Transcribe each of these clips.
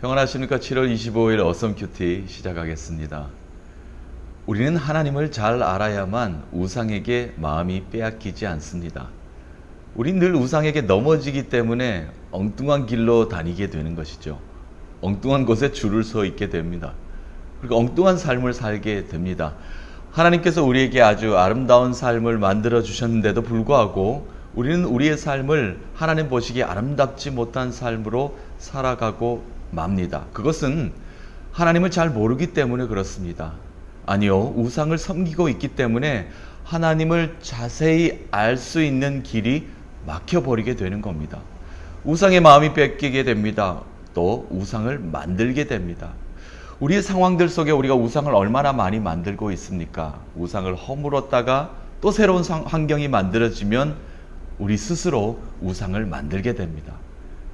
평안하십니까? 7월 25일 어썸 큐티 시작하겠습니다. 우리는 하나님을 잘 알아야만 우상에게 마음이 빼앗기지 않습니다. 우린 늘 우상에게 넘어지기 때문에 엉뚱한 길로 다니게 되는 것이죠. 엉뚱한 곳에 줄을 서 있게 됩니다. 그리고 엉뚱한 삶을 살게 됩니다. 하나님께서 우리에게 아주 아름다운 삶을 만들어 주셨는데도 불구하고 우리는 우리의 삶을 하나님 보시기에 아름답지 못한 삶으로 살아가고 맙니다. 그것은 하나님을 잘 모르기 때문에 그렇습니다. 아니요, 우상을 섬기고 있기 때문에 하나님을 자세히 알 수 있는 길이 막혀버리게 되는 겁니다. 우상의 마음이 뺏기게 됩니다. 또 우상을 만들게 됩니다. 우리의 상황들 속에 우리가 우상을 얼마나 많이 만들고 있습니까? 우상을 허물었다가 또 새로운 환경이 만들어지면 우리 스스로 우상을 만들게 됩니다.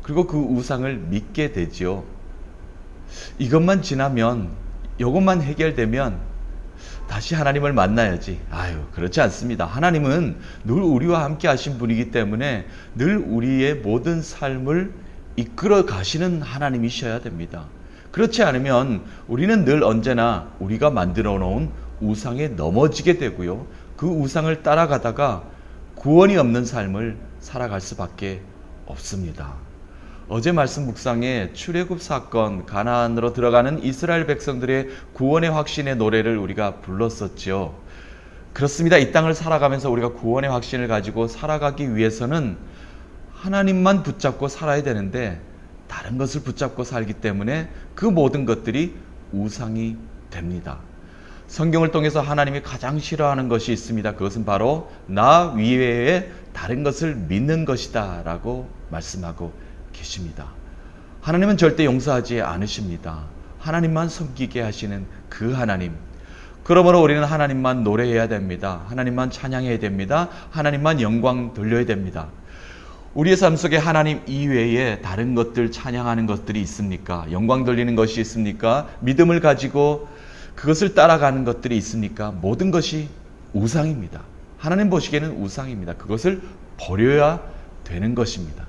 그리고 그 우상을 믿게 되지요. 이것만 지나면, 이것만 해결되면 다시 하나님을 만나야지. 그렇지 않습니다. 하나님은 늘 우리와 함께 하신 분이기 때문에 늘 우리의 모든 삶을 이끌어 가시는 하나님이셔야 됩니다. 그렇지 않으면 우리는 늘 언제나 우리가 만들어 놓은 우상에 넘어지게 되고요. 그 우상을 따라가다가 구원이 없는 삶을 살아갈 수밖에 없습니다. 어제 말씀 묵상에 출애굽 사건, 가나안으로 들어가는 이스라엘 백성들의 구원의 확신의 노래를 우리가 불렀었죠. 그렇습니다. 이 땅을 살아가면서 우리가 구원의 확신을 가지고 살아가기 위해서는 하나님만 붙잡고 살아야 되는데 다른 것을 붙잡고 살기 때문에 그 모든 것들이 우상이 됩니다. 성경을 통해서 하나님이 가장 싫어하는 것이 있습니다. 그것은 바로 나 위외에 다른 것을 믿는 것이다 라고 말씀하고 계십니다. 하나님은 절대 용서하지 않으십니다. 하나님만 섬기게 하시는 그 하나님. 그러므로 우리는 하나님만 노래해야 됩니다. 하나님만 찬양해야 됩니다. 하나님만 영광 돌려야 됩니다. 우리의 삶 속에 하나님 이외에 다른 것들 찬양하는 것들이 있습니까? 영광 돌리는 것이 있습니까? 믿음을 가지고 그것을 따라가는 것들이 있습니까? 모든 것이 우상입니다. 하나님 보시기에는 우상입니다. 그것을 버려야 되는 것입니다.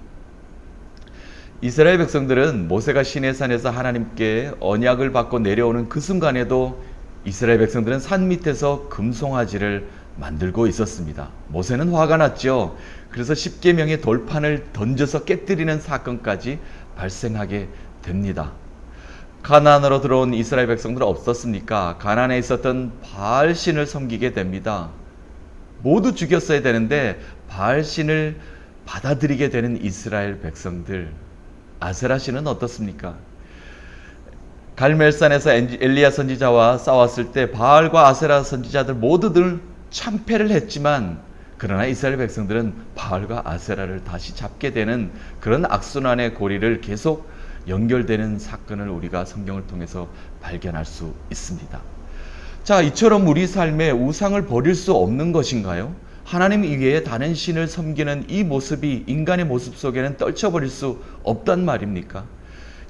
이스라엘 백성들은 모세가 시내산에서 하나님께 언약을 받고 내려오는 그 순간에도 이스라엘 백성들은 산 밑에서 금송아지를 만들고 있었습니다. 모세는 화가 났죠. 그래서 십계명의 돌판을 던져서 깨뜨리는 사건까지 발생하게 됩니다. 가나안으로 들어온 이스라엘 백성들은 어떻습니까? 가나안에 있었던 바알신을 섬기게 됩니다. 모두 죽였어야 되는데 바알신을 받아들이게 되는 이스라엘 백성들. 아세라신은 어떻습니까? 갈멜산에서 엘리야 선지자와 싸웠을 때 바알과 아세라 선지자들 모두들 참패를 했지만 그러나 이스라엘 백성들은 바알과 아세라를 다시 잡게 되는 그런 악순환의 고리를 계속 연결되는 사건을 우리가 성경을 통해서 발견할 수 있습니다. 자, 이처럼 우리 삶에 우상을 버릴 수 없는 것인가요? 하나님 이외에 다른 신을 섬기는 이 모습이 인간의 모습 속에는 떨쳐버릴 수 없단 말입니까?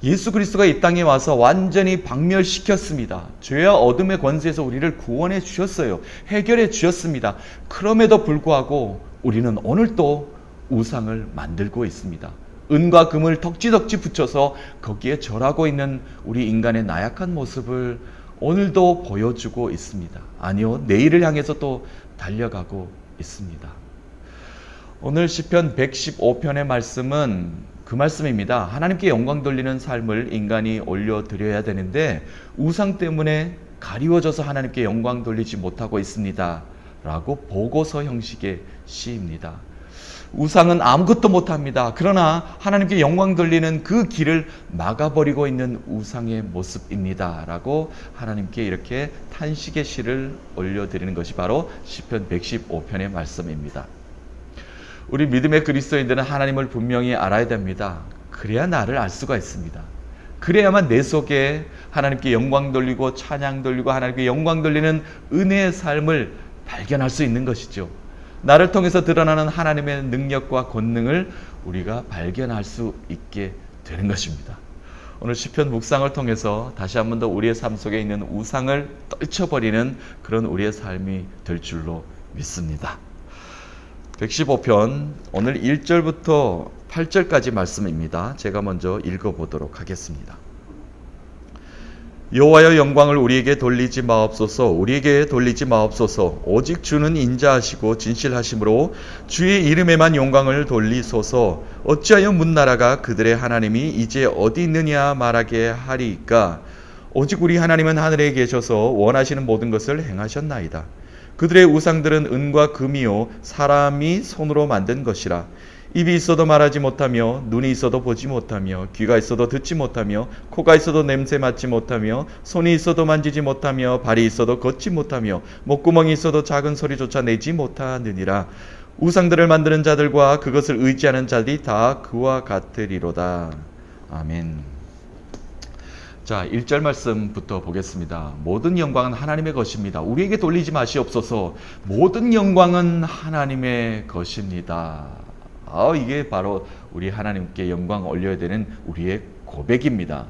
예수 그리스도가 이 땅에 와서 완전히 박멸시켰습니다. 죄와 어둠의 권세에서 우리를 구원해 주셨어요. 해결해 주셨습니다. 그럼에도 불구하고 우리는 오늘도 우상을 만들고 있습니다. 은과 금을 덕지덕지 붙여서 거기에 절하고 있는 우리 인간의 나약한 모습을 오늘도 보여주고 있습니다. 아니요, 내일을 향해서 또 달려가고 있습니다. 오늘 시편 115편의 말씀은 그 말씀입니다. 하나님께 영광 돌리는 삶을 인간이 올려드려야 되는데 우상 때문에 가리워져서 하나님께 영광 돌리지 못하고 있습니다. 라고 보고서 형식의 시입니다. 우상은 아무것도 못합니다. 그러나 하나님께 영광 돌리는 그 길을 막아버리고 있는 우상의 모습입니다. 라고 하나님께 이렇게 탄식의 시를 올려드리는 것이 바로 시편 115편의 말씀입니다. 우리 믿음의 그리스도인들은 하나님을 분명히 알아야 됩니다. 그래야 나를 알 수가 있습니다. 그래야만 내 속에 하나님께 영광 돌리고 찬양 돌리고 하나님께 영광 돌리는 은혜의 삶을 발견할 수 있는 것이죠. 나를 통해서 드러나는 하나님의 능력과 권능을 우리가 발견할 수 있게 되는 것입니다. 오늘 시편 묵상을 통해서 다시 한 번 더 우리의 삶 속에 있는 우상을 떨쳐버리는 그런 우리의 삶이 될 줄로 믿습니다. 115편 오늘 1절부터 8절까지 말씀입니다. 제가 먼저 읽어보도록 하겠습니다. 여호와여 영광을 우리에게 돌리지 마옵소서. 우리에게 돌리지 마옵소서. 오직 주는 인자하시고 진실하심으로 주의 이름에만 영광을 돌리소서. 어찌하여 문나라가 그들의 하나님이 이제 어디 있느냐 말하게 하리이까. 오직 우리 하나님은 하늘에 계셔서 원하시는 모든 것을 행하셨나이다. 그들의 우상들은 은과 금이요 사람이 손으로 만든 것이라. 입이 있어도 말하지 못하며 눈이 있어도 보지 못하며 귀가 있어도 듣지 못하며 코가 있어도 냄새 맡지 못하며 손이 있어도 만지지 못하며 발이 있어도 걷지 못하며 목구멍이 있어도 작은 소리조차 내지 못하느니라. 우상들을 만드는 자들과 그것을 의지하는 자들이 다 그와 같으리로다. 아멘. 자, 1절 말씀부터 보겠습니다. 모든 영광은 하나님의 것입니다. 우리에게 돌리지 마시옵소서. 모든 영광은 하나님의 것입니다. 이게 바로 우리 하나님께 영광 올려야 되는 우리의 고백입니다.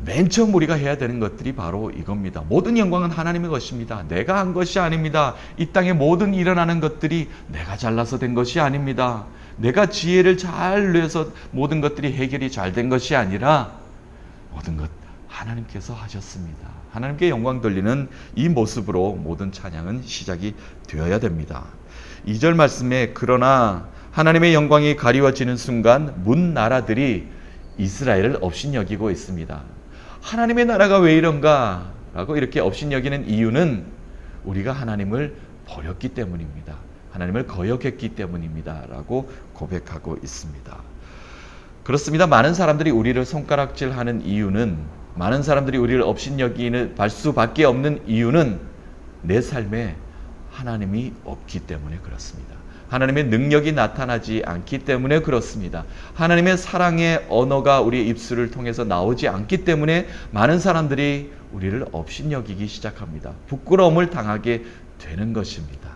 맨 처음 우리가 해야 되는 것들이 바로 이겁니다. 모든 영광은 하나님의 것입니다. 내가 한 것이 아닙니다. 이 땅에 모든 일어나는 것들이 내가 잘나서 된 것이 아닙니다. 내가 지혜를 잘 내서 모든 것들이 해결이 잘 된 것이 아니라 모든 것 하나님께서 하셨습니다. 하나님께 영광 돌리는 이 모습으로 모든 찬양은 시작이 되어야 됩니다. 2절 말씀에 그러나 하나님의 영광이 가리워지는 순간 문 나라들이 이스라엘을 업신여기고 있습니다. 하나님의 나라가 왜 이런가? 라고 이렇게 업신여기는 이유는 우리가 하나님을 버렸기 때문입니다. 하나님을 거역했기 때문입니다. 라고 고백하고 있습니다. 그렇습니다. 많은 사람들이 우리를 손가락질하는 이유는, 많은 사람들이 우리를 업신여기는 발 수밖에 없는 이유는 내 삶에 하나님이 없기 때문에 그렇습니다. 하나님의 능력이 나타나지 않기 때문에 그렇습니다. 하나님의 사랑의 언어가 우리의 입술을 통해서 나오지 않기 때문에 많은 사람들이 우리를 업신여기기 시작합니다. 부끄러움을 당하게 되는 것입니다.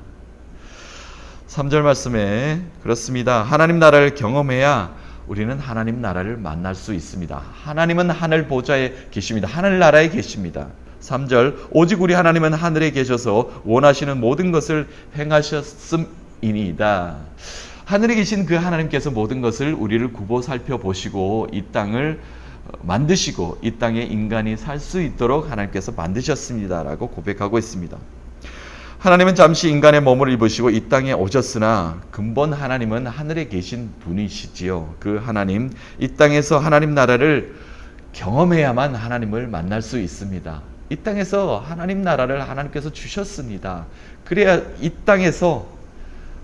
3절 말씀에 그렇습니다. 하나님 나라를 경험해야 우리는 하나님 나라를 만날 수 있습니다. 하나님은 하늘 보좌에 계십니다. 하늘 나라에 계십니다. 3절 오직 우리 하나님은 하늘에 계셔서 원하시는 모든 것을 행하셨음이니이다. 하늘에 계신 그 하나님께서 모든 것을 우리를 굽어 살펴보시고 이 땅을 만드시고 이 땅에 인간이 살 수 있도록 하나님께서 만드셨습니다. 라고 고백하고 있습니다. 하나님은 잠시 인간의 몸을 입으시고 이 땅에 오셨으나 근본 하나님은 하늘에 계신 분이시지요. 그 하나님, 이 땅에서 하나님 나라를 경험해야만 하나님을 만날 수 있습니다. 이 땅에서 하나님 나라를 하나님께서 주셨습니다. 그래야 이 땅에서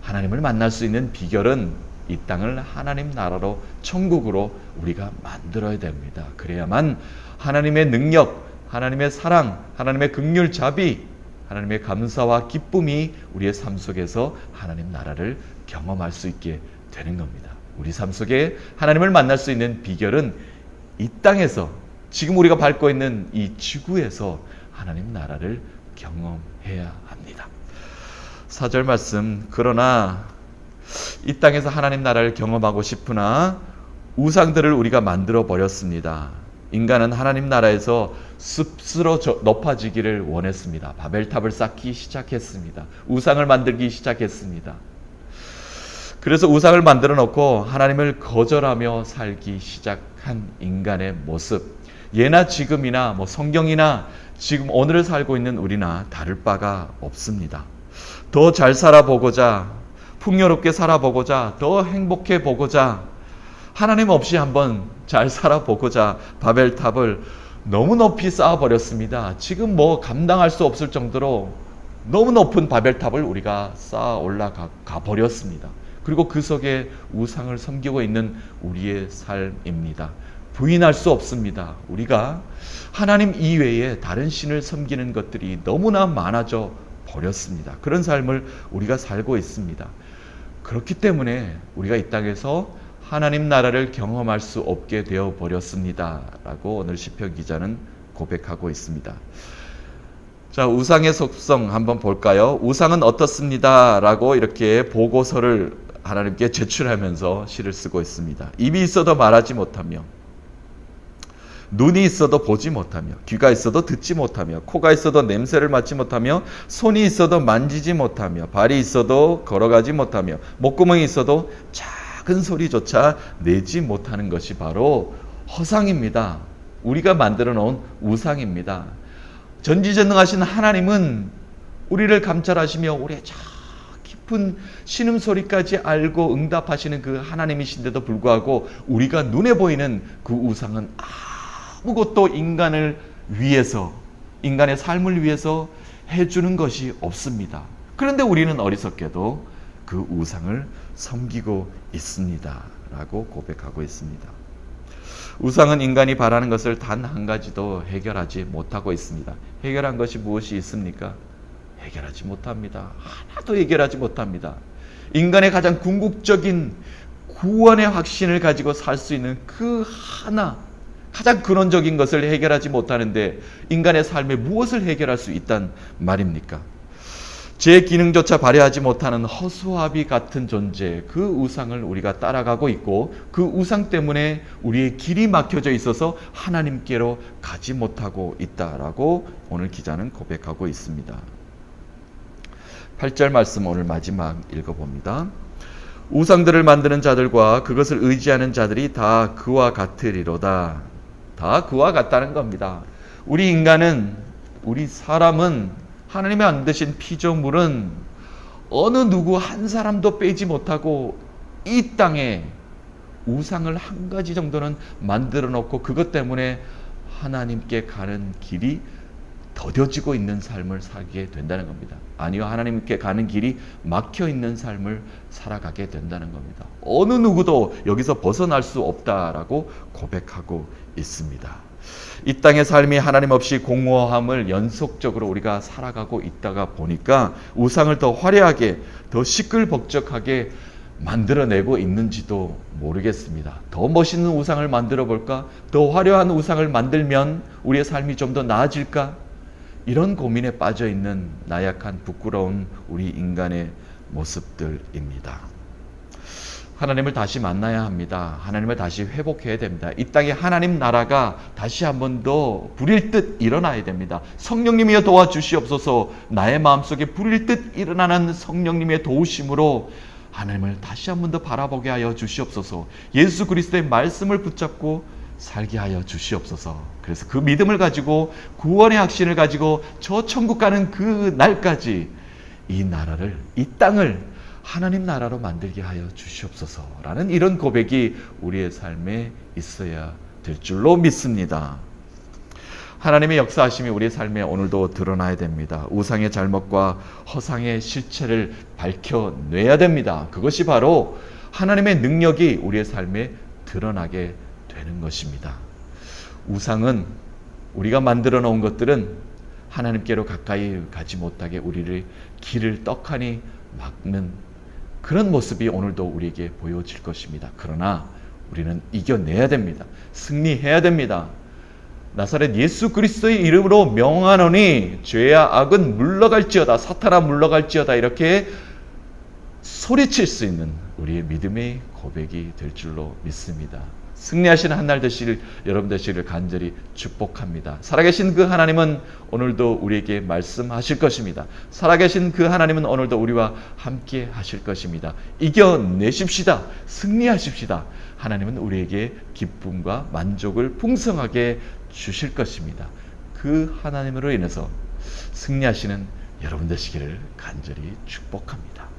하나님을 만날 수 있는 비결은 이 땅을 하나님 나라로, 천국으로 우리가 만들어야 됩니다. 그래야만 하나님의 능력, 하나님의 사랑, 하나님의 긍휼 자비, 하나님의 감사와 기쁨이 우리의 삶 속에서 하나님 나라를 경험할 수 있게 되는 겁니다. 우리 삶 속에 하나님을 만날 수 있는 비결은 이 땅에서, 지금 우리가 밟고 있는 이 지구에서 하나님 나라를 경험해야 합니다. 4절 말씀, 그러나 이 땅에서 하나님 나라를 경험하고 싶으나 우상들을 우리가 만들어 버렸습니다. 인간은 하나님 나라에서 습스로 높아지기를 원했습니다. 바벨탑을 쌓기 시작했습니다. 우상을 만들기 시작했습니다. 그래서 우상을 만들어 놓고 하나님을 거절하며 살기 시작한 인간의 모습, 예나 지금이나 성경이나 지금 오늘을 살고 있는 우리나 다를 바가 없습니다. 더 잘 살아보고자, 풍요롭게 살아보고자, 더 행복해 보고자, 하나님 없이 한번 잘 살아보고자 바벨탑을 너무 높이 쌓아버렸습니다. 지금 감당할 수 없을 정도로 너무 높은 바벨탑을 우리가 쌓아 올라가 버렸습니다. 그리고 그 속에 우상을 섬기고 있는 우리의 삶입니다. 부인할 수 없습니다. 우리가 하나님 이외에 다른 신을 섬기는 것들이 너무나 많아져 버렸습니다. 그런 삶을 우리가 살고 있습니다. 그렇기 때문에 우리가 이 땅에서 하나님 나라를 경험할 수 없게 되어 버렸습니다. 라고 오늘 시편 기자는 고백하고 있습니다. 자, 우상의 속성 한번 볼까요? 우상은 어떻습니다. 라고 이렇게 보고서를 하나님께 제출하면서 시를 쓰고 있습니다. 입이 있어도 말하지 못하며, 눈이 있어도 보지 못하며, 귀가 있어도 듣지 못하며, 코가 있어도 냄새를 맡지 못하며, 손이 있어도 만지지 못하며, 발이 있어도 걸어가지 못하며, 목구멍이 있어도 작은 소리조차 내지 못하는 것이 바로 허상입니다. 우리가 만들어 놓은 우상입니다. 전지전능하신 하나님은 우리를 감찰하시며 우리의 저 깊은 신음소리까지 알고 응답하시는 그 하나님이신데도 불구하고 우리가 눈에 보이는 그 우상은 아무것도 인간을 위해서, 인간의 삶을 위해서 해주는 것이 없습니다. 그런데 우리는 어리석게도 그 우상을 섬기고 있습니다 라고 고백하고 있습니다. 우상은 인간이 바라는 것을 단 한 가지도 해결하지 못하고 있습니다. 해결한 것이 무엇이 있습니까? 해결하지 못합니다. 하나도 해결하지 못합니다. 인간의 가장 궁극적인 구원의 확신을 가지고 살 수 있는 그 하나, 가장 근원적인 것을 해결하지 못하는데 인간의 삶에 무엇을 해결할 수 있단 말입니까? 제 기능조차 발휘하지 못하는 허수아비 같은 존재, 그 우상을 우리가 따라가고 있고 그 우상 때문에 우리의 길이 막혀져 있어서 하나님께로 가지 못하고 있다라고 오늘 기자는 고백하고 있습니다. 8절 말씀 오늘 마지막 읽어봅니다. 우상들을 만드는 자들과 그것을 의지하는 자들이 다 그와 같으리로다. 다 그와 같다는 겁니다. 우리 인간은, 우리 사람은, 하나님의 만드신 피조물은 어느 누구 한 사람도 빼지 못하고 이 땅에 우상을 한 가지 정도는 만들어 놓고 그것 때문에 하나님께 가는 길이 더뎌지고 있는 삶을 살게 된다는 겁니다. 아니요, 하나님께 가는 길이 막혀 있는 삶을 살아가게 된다는 겁니다. 어느 누구도 여기서 벗어날 수 없다라고 고백하고 있습니다. 이 땅의 삶이 하나님 없이 공허함을 연속적으로 우리가 살아가고 있다가 보니까 우상을 더 화려하게, 더 시끌벅적하게 만들어내고 있는지도 모르겠습니다. 더 멋있는 우상을 만들어 볼까? 더 화려한 우상을 만들면 우리의 삶이 좀 더 나아질까? 이런 고민에 빠져 있는 나약한 부끄러운 우리 인간의 모습들입니다. 하나님을 다시 만나야 합니다. 하나님을 다시 회복해야 됩니다. 이 땅에 하나님 나라가 다시 한 번 더 불일 듯 일어나야 됩니다. 성령님이여 도와주시옵소서. 나의 마음속에 불일 듯 일어나는 성령님의 도우심으로 하나님을 다시 한 번 더 바라보게 하여 주시옵소서. 예수 그리스도의 말씀을 붙잡고 살게 하여 주시옵소서. 그래서 그 믿음을 가지고 구원의 확신을 가지고 저 천국 가는 그 날까지 이 나라를, 이 땅을 하나님 나라로 만들게 하여 주시옵소서라는 이런 고백이 우리의 삶에 있어야 될 줄로 믿습니다. 하나님의 역사하심이 우리의 삶에 오늘도 드러나야 됩니다. 우상의 잘못과 허상의 실체를 밝혀내야 됩니다. 그것이 바로 하나님의 능력이 우리의 삶에 드러나게 되는 것입니다. 우상은, 우리가 만들어 놓은 것들은 하나님께로 가까이 가지 못하게 우리를 길을 떡하니 막는 그런 모습이 오늘도 우리에게 보여질 것입니다. 그러나 우리는 이겨내야 됩니다. 승리해야 됩니다. 나사렛 예수 그리스도의 이름으로 명하노니 죄와 악은 물러갈지어다, 사탄아 물러갈지어다, 이렇게 소리칠 수 있는 우리의 믿음의 고백이 될 줄로 믿습니다. 승리하시는 한 날 되시길, 여러분 되시기를 간절히 축복합니다. 살아계신 그 하나님은 오늘도 우리에게 말씀하실 것입니다. 살아계신 그 하나님은 오늘도 우리와 함께 하실 것입니다. 이겨내십시다. 승리하십시다. 하나님은 우리에게 기쁨과 만족을 풍성하게 주실 것입니다. 그 하나님으로 인해서 승리하시는 여러분 되시기를 간절히 축복합니다.